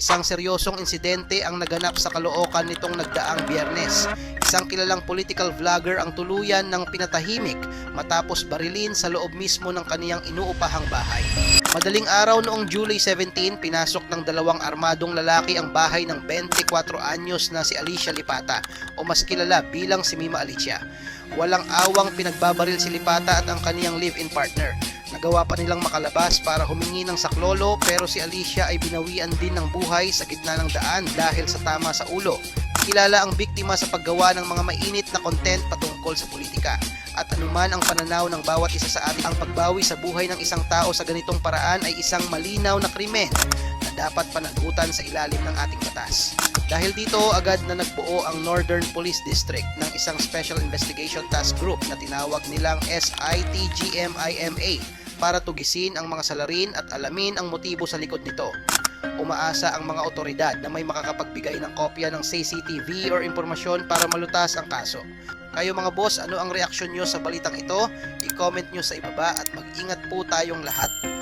Isang seryosong insidente ang naganap sa Caloocan nitong nagdaang Biyernes. Isang kilalang political vlogger ang tuluyan ng pinatahimik matapos barilin sa loob mismo ng kaniyang inuupahang bahay. Madaling araw noong July 17, pinasok ng dalawang armadong lalaki ang bahay ng 24 anyos na si Alicia Lipata o mas kilala bilang si Mima Alicia. Walang awang pinagbabaril si Lipata at ang kaniyang live-in partner. Nagawa pa nilang makalabas para humingi ng saklolo pero si Alicia ay binawian din ng buhay sa gitna ng daan dahil sa tama sa ulo. Kilala ang biktima sa paggawa ng mga mainit na content patungkol sa politika. At anuman ang pananaw ng bawat isa sa atin, ang pagbawi sa buhay ng isang tao sa ganitong paraan ay isang malinaw na krimen na dapat panagutan sa ilalim ng ating batas. Dahil dito, agad na nagbuo ang Northern Police District ng isang Special Investigation Task Group na tinawag nilang SITGMIMA para tugisin ang mga salarin at alamin ang motibo sa likod nito. Umaasa ang mga otoridad na may makakapagbigay ng kopya ng CCTV or impormasyon para malutas ang kaso. Kayo mga boss, ano ang reaksyon nyo sa balitang ito? I-comment nyo sa ibaba at mag-ingat po tayong lahat.